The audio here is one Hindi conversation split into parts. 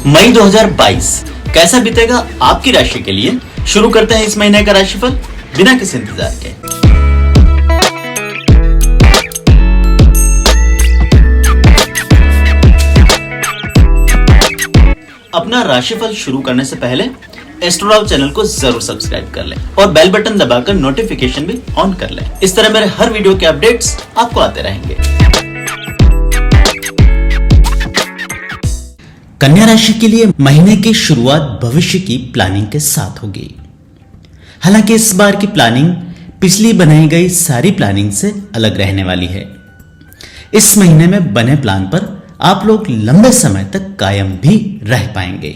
मई 2022 कैसा बीतेगा आपकी राशि के लिए। शुरू करते हैं इस महीने का राशिफल बिना किसी इंतजार के। अपना राशिफल शुरू करने से पहले एस्ट्रोलॉग चैनल को जरूर सब्सक्राइब कर लें और बेल बटन दबाकर नोटिफिकेशन भी ऑन कर लें। इस तरह मेरे हर वीडियो के अपडेट्स आपको आते रहेंगे। कन्या राशि के लिए महीने की शुरुआत भविष्य की प्लानिंग के साथ होगी। हालांकि इस बार की प्लानिंग पिछली बनाई गई सारी प्लानिंग से अलग रहने वाली है। इस महीने में बने प्लान पर आप लोग लंबे समय तक कायम भी रह पाएंगे।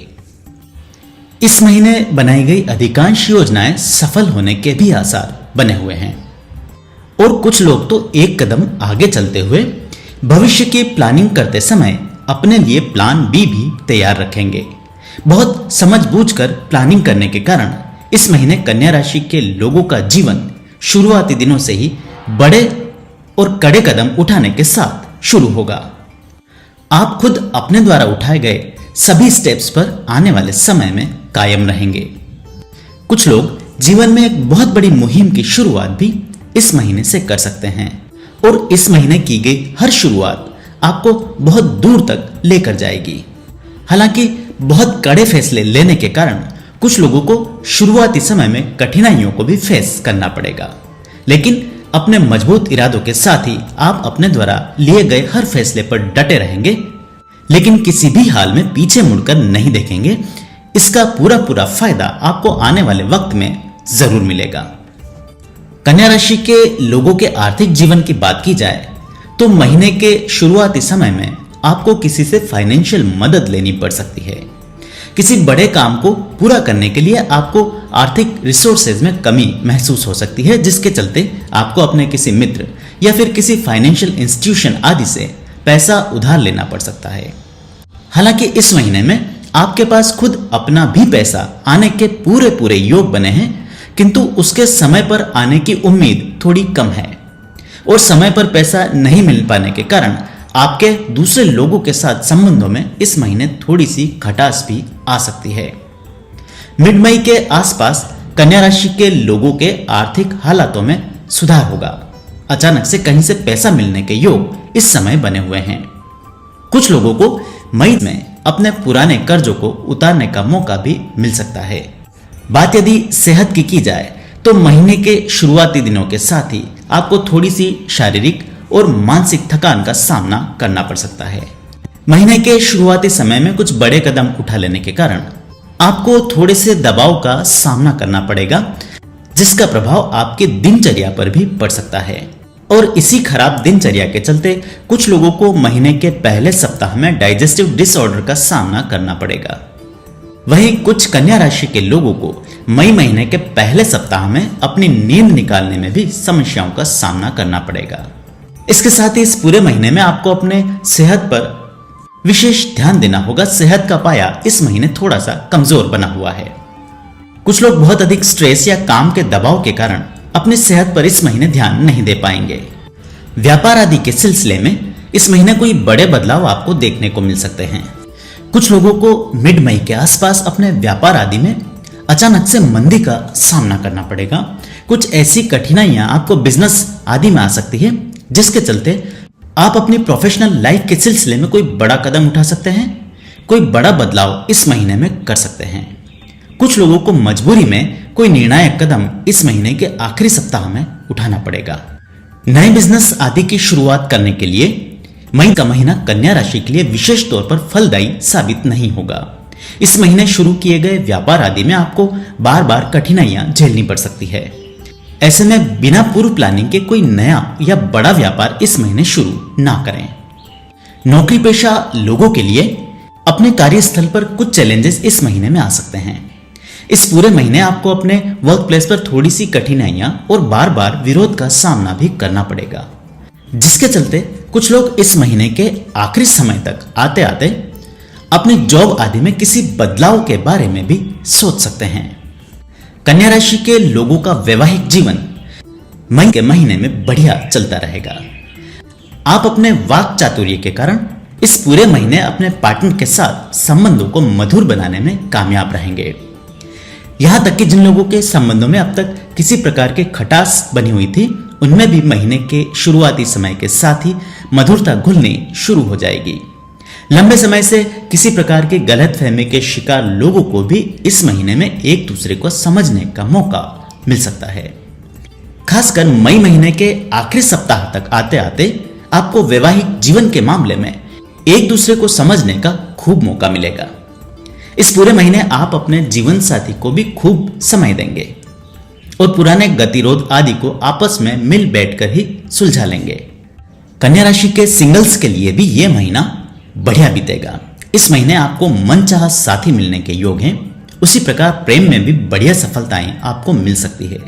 इस महीने बनाई गई अधिकांश योजनाएं सफल होने के भी आसार बने हुए हैं और कुछ लोग तो एक कदम आगे चलते हुए भविष्य की प्लानिंग करते समय अपने लिए प्लान बी भी तैयार रखेंगे। बहुत समझबूझकर प्लानिंग करने के कारण इस महीने कन्या राशि के लोगों का जीवन शुरुआती दिनों से ही बड़े और कड़े कदम उठाने के साथ शुरू होगा। आप खुद अपने द्वारा उठाए गए सभी स्टेप्स पर आने वाले समय में कायम रहेंगे। कुछ लोग जीवन में एक बहुत बड़ी मुहिम की शुरुआत भी इस महीने से कर सकते हैं और इस महीने की गई हर शुरुआत आपको बहुत दूर तक लेकर जाएगी। हालांकि बहुत कड़े फैसले लेने के कारण कुछ लोगों को शुरुआती समय में कठिनाइयों को भी फेस करना पड़ेगा, लेकिन अपने मजबूत इरादों के साथ ही आप अपने द्वारा लिए गए हर फैसले पर डटे रहेंगे, लेकिन किसी भी हाल में पीछे मुड़कर नहीं देखेंगे। इसका पूरा फायदा आपको आने वाले वक्त में जरूर मिलेगा। कन्या राशि के लोगों के आर्थिक जीवन की बात की जाए तो महीने के शुरुआती समय में आपको किसी से फाइनेंशियल मदद लेनी पड़ सकती है। किसी बड़े काम को पूरा करने के लिए आपको आर्थिक रिसोर्सेज में कमी महसूस हो सकती है, जिसके चलते आपको अपने किसी मित्र या फिर किसी फाइनेंशियल इंस्टीट्यूशन आदि से पैसा उधार लेना पड़ सकता है। हालांकि इस महीने में आपके पास खुद अपना भी पैसा आने के पूरे योग बने हैं, किंतु उसके समय पर आने की उम्मीद थोड़ी कम है और समय पर पैसा नहीं मिल पाने के कारण आपके दूसरे लोगों के साथ संबंधों में इस महीने थोड़ी सी खटास भी आ सकती है। मिड मई के आसपास कन्या राशि के लोगों के आर्थिक हालातों में सुधार होगा। अचानक से कहीं से पैसा मिलने के योग इस समय बने हुए हैं। कुछ लोगों को मई में अपने पुराने कर्जों को उतारने का मौका भी मिल सकता है। बात यदि सेहत की जाए तो महीने के शुरुआती दिनों के साथ ही आपको थोड़ी सी शारीरिक और मानसिक थकान का सामना करना पड़ सकता है। महीने के शुरुआती समय में कुछ बड़े कदम उठा लेने के कारण आपको थोड़े से दबाव का सामना करना पड़ेगा, जिसका प्रभाव आपके दिनचर्या पर भी पड़ सकता है और इसी खराब दिनचर्या के चलते कुछ लोगों को महीने के पहले सप्ताह में डाइजेस्टिव डिसऑर्डर का सामना करना पड़ेगा। वहीं कुछ कन्या राशि के लोगों को मई महीने के पहले सप्ताह में अपनी नींद निकालने में भी समस्याओं का सामना करना पड़ेगा। इसके साथ ही इस पूरे महीने में आपको अपने सेहत पर विशेष ध्यान देना होगा। सेहत का पाया इस महीने थोड़ा सा कमजोर बना हुआ है। कुछ लोग बहुत अधिक स्ट्रेस या काम के दबाव के कारण अपनी सेहत पर इस महीने ध्यान नहीं दे पाएंगे। व्यापार आदि के सिलसिले में इस महीने कोई बड़े बदलाव आपको देखने को मिल सकते हैं। कुछ लोगों को मिड मई के आसपास अपने व्यापार आदि में अचानक से मंदी का सामना करना पड़ेगा। कुछ ऐसी कठिनाइयां आपको बिजनेस आदि में आ सकती है, जिसके चलते आप अपनी प्रोफेशनल लाइफ के सिलसिले में कोई बड़ा कदम उठा सकते हैं। कोई बड़ा बदलाव इस महीने में कर सकते हैं। कुछ लोगों को मजबूरी में कोई निर्णायक कदम इस महीने के आखिरी सप्ताह में उठाना पड़ेगा। नए बिजनेस आदि की शुरुआत करने के लिए मई का महीना कन्या राशि के लिए विशेष तौर पर फलदायी साबित नहीं होगा। इस महीने शुरू किए गए व्यापार आदि में आपको बार कठिनाइयां झेलनी पड़ सकती है। ऐसे में बिना पूर्व प्लानिंग के कोई नया या बड़ा व्यापार इस महीने शुरू ना करें। नौकरी पेशा लोगों के लिए अपने कार्यस्थल पर कुछ चैलेंजेस इस महीने में आ सकते हैं। इस पूरे महीने आपको अपने वर्क प्लेस पर थोड़ी सी कठिनाइयां और बार विरोध का सामना भी करना पड़ेगा, जिसके चलते कुछ लोग इस महीने के आखिरी समय तक आते अपने जॉब आदि में किसी बदलाव के बारे में भी सोच सकते हैं। कन्या राशि के लोगों का वैवाहिक जीवन मई के महीने में बढ़िया चलता रहेगा। आप अपने वाक चातुर्य के कारण इस पूरे महीने अपने पार्टनर के साथ संबंधों को मधुर बनाने में कामयाब रहेंगे। यहां तक कि जिन लोगों के संबंधों में अब तक किसी प्रकार की खटास बनी हुई थी, उनमें भी महीने के शुरुआती समय के साथ ही मधुरता घुलनी शुरू हो जाएगी। लंबे समय से किसी प्रकार की गलतफहमी के शिकार लोगों को भी इस महीने में एक दूसरे को समझने का मौका मिल सकता है। खासकर मई महीने के आखिरी सप्ताह तक आते आते आपको वैवाहिक जीवन के मामले में एक दूसरे को समझने का खूब मौका मिलेगा। इस पूरे महीने आप अपने जीवन साथी को भी खूब समय देंगे और पुराने गतिरोध आदि को आपस में मिल बैठकर ही सुलझा लेंगे। कन्या राशि के सिंगल्स के लिए भी यह महीना बढ़िया बीतेगा। इस महीने आपको मनचाहा साथी मिलने के योग हैं। उसी प्रकार प्रेम में भी बढ़िया सफलताएं आपको मिल सकती है।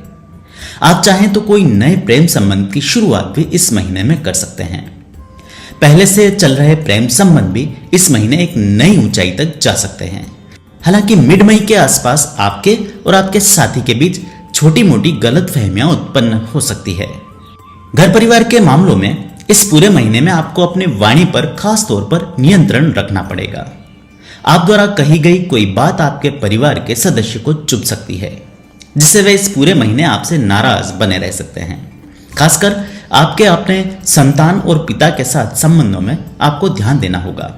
आप चाहें तो कोई नए प्रेम संबंध की शुरुआत भी इस महीने में कर सकते हैं। पहले से चल रहे प्रेम संबंध भी इस महीने एक नई ऊंचाई तक जा सकते हैं। हालांकि मिड मई के आसपास आपके और आपके साथी के बीच छोटी मोटी गलतफहमियां उत्पन्न हो सकती है। घर परिवार के मामलों में इस पूरे महीने में आपको अपनी वाणी पर खास तौर पर नियंत्रण रखना पड़ेगा। आप द्वारा कही गई कोई बात आपके परिवार के सदस्य को चुभ सकती है, जिससे वे इस पूरे महीने आपसे नाराज बने रह सकते हैं। खासकर आपके अपने संतान और पिता के साथ संबंधों में आपको ध्यान देना होगा।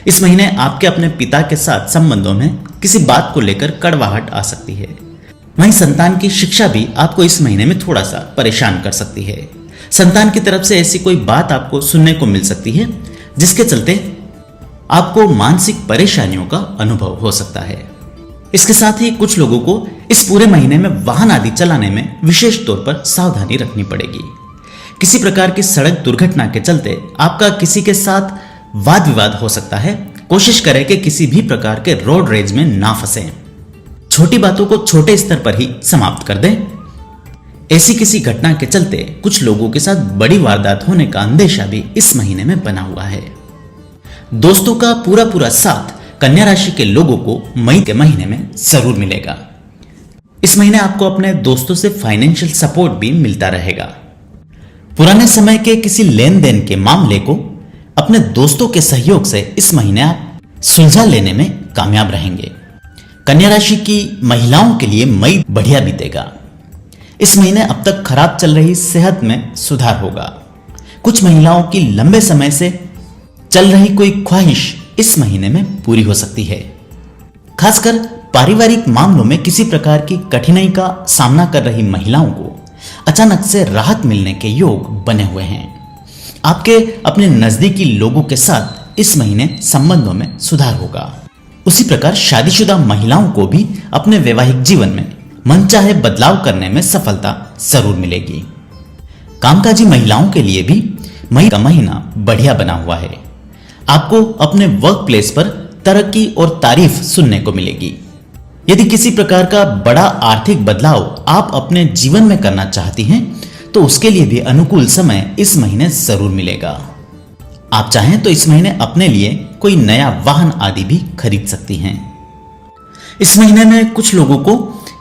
इस महीने आपके अपने पिता के साथ संबंधों में किसी बात को लेकर कड़वाहट आ सकती है। वहीं संतान की शिक्षा भी आपको इस महीने में थोड़ा सा परेशान कर सकती है। संतान की तरफ से ऐसी कोई बात आपको सुनने को मिल सकती है, जिसके चलते आपको मानसिक परेशानियों का अनुभव हो सकता है। इसके साथ ही कुछ लोगों को इस पूरे महीने में वाहन आदि चलाने में विशेष तौर पर सावधानी रखनी पड़ेगी। किसी प्रकार की सड़क दुर्घटना के चलते आपका किसी के साथ वाद विवाद हो सकता है। कोशिश करें कि किसी भी प्रकार के रोड रेज में ना फंसें। छोटी बातों को छोटे स्तर पर ही समाप्त कर दें। ऐसी किसी घटना के चलते कुछ लोगों के साथ बड़ी वारदात होने का अंदेशा भी इस महीने में बना हुआ है। दोस्तों का पूरा साथ कन्या राशि के लोगों को मई के महीने में जरूर मिलेगा। इस महीने आपको अपने दोस्तों से फाइनेंशियल सपोर्ट भी मिलता रहेगा। पुराने समय के किसी लेन देन के मामले को अपने दोस्तों के सहयोग से इस महीने आप सुलझा लेने में कामयाब रहेंगे। कन्या राशि की महिलाओं के लिए मई बढ़िया बीतेगा। इस महीने अब तक खराब चल रही सेहत में सुधार होगा। कुछ महिलाओं की लंबे समय से चल रही कोई ख्वाहिश इस महीने में पूरी हो सकती है। खासकर पारिवारिक मामलों में किसी प्रकार की कठिनाई का सामना कर रही महिलाओं को अचानक से राहत मिलने के योग बने हुए हैं। आपके अपने नजदीकी लोगों के साथ इस महीने संबंधों में सुधार होगा। उसी प्रकार शादीशुदा महिलाओं को भी अपने वैवाहिक जीवन में मनचाहे बदलाव करने में सफलता जरूर मिलेगी। कामकाजी महिलाओं के लिए भी मई का महीना बढ़िया बना हुआ है। आपको अपने वर्क प्लेस पर तरक्की और तारीफ सुनने को मिलेगी। यदि किसी प्रकार का बड़ा आर्थिक बदलाव आप अपने जीवन में करना चाहती हैं, तो उसके लिए भी अनुकूल समय इस महीने जरूर मिलेगा। आप चाहें तो इस महीने अपने लिए कोई नया वाहन आदि भी खरीद सकती हैं। इस महीने में कुछ लोगों को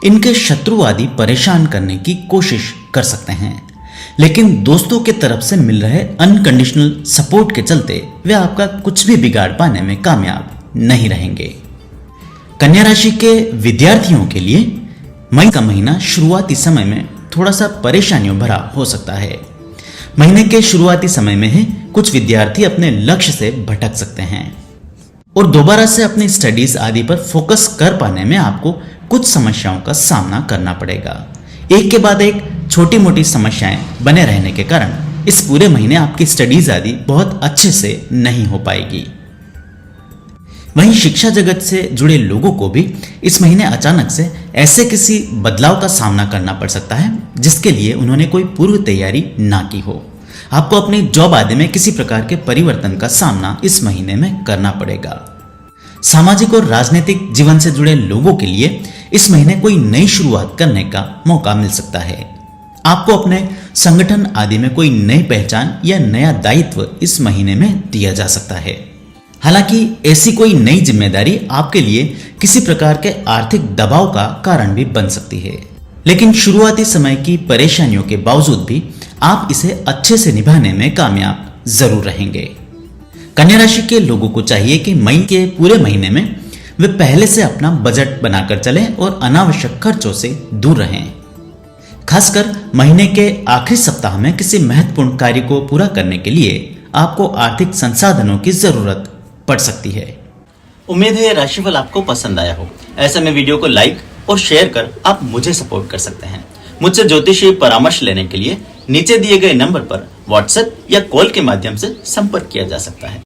इनके शत्रु आदि परेशान करने की कोशिश कर सकते हैं, लेकिन दोस्तों के तरफ से मिल रहे अनकंडीशनल सपोर्ट के चलते वे आपका कुछ भी बिगाड़ पाने में कामयाब नहीं रहेंगे। कन्या राशि के विद्यार्थियों के लिए मई का महीना शुरुआती समय में थोड़ा सा परेशानियों भरा हो सकता है। महीने के शुरुआती समय में ही कुछ विद्यार्थी अपने लक्ष्य से भटक सकते हैं और दोबारा से अपनी स्टडीज आदि पर फोकस कर पाने में आपको कुछ समस्याओं का सामना करना पड़ेगा। एक के बाद एक छोटी मोटी समस्याएं बने रहने के कारण इस पूरे महीने आपकी स्टडीज आदि बहुत अच्छे से नहीं हो पाएगी। वहीं शिक्षा जगत से जुड़े लोगों को भी इस महीने अचानक से ऐसे किसी बदलाव का सामना करना पड़ सकता है जिसके लिए उन्होंने कोई पूर्व तैयारी ना की हो। आपको अपनी जॉब आदि में किसी प्रकार के परिवर्तन का सामना इस महीने में करना पड़ेगा। सामाजिक और राजनीतिक जीवन से जुड़े लोगों के लिए इस महीने कोई नई शुरुआत करने का मौका मिल सकता है। आपको अपने संगठन आदि में कोई नई पहचान या नया दायित्व इस महीने में दिया जा सकता है। हालांकि ऐसी कोई नई जिम्मेदारी आपके लिए किसी प्रकार के आर्थिक दबाव का कारण भी बन सकती है, लेकिन शुरुआती समय की परेशानियों के बावजूद भी आप इसे अच्छे से निभाने में कामयाब जरूर रहेंगे। कन्या राशि के लोगों को चाहिए कि मई के पूरे महीने में वे पहले से अपना बजट बनाकर चलें और अनावश्यक खर्चों से दूर रहें। खासकर महीने के आखिरी सप्ताह में किसी महत्वपूर्ण कार्य को पूरा करने के लिए आपको आर्थिक संसाधनों की जरूरत पड़ सकती है। उम्मीद है ये राशिफल आपको पसंद आया हो। ऐसे में वीडियो को लाइक और शेयर कर आप मुझे सपोर्ट कर सकते हैं। मुझसे ज्योतिषीय परामर्श लेने के लिए नीचे दिए गए नंबर पर व्हाट्सएप या कॉल के माध्यम से संपर्क किया जा सकता है।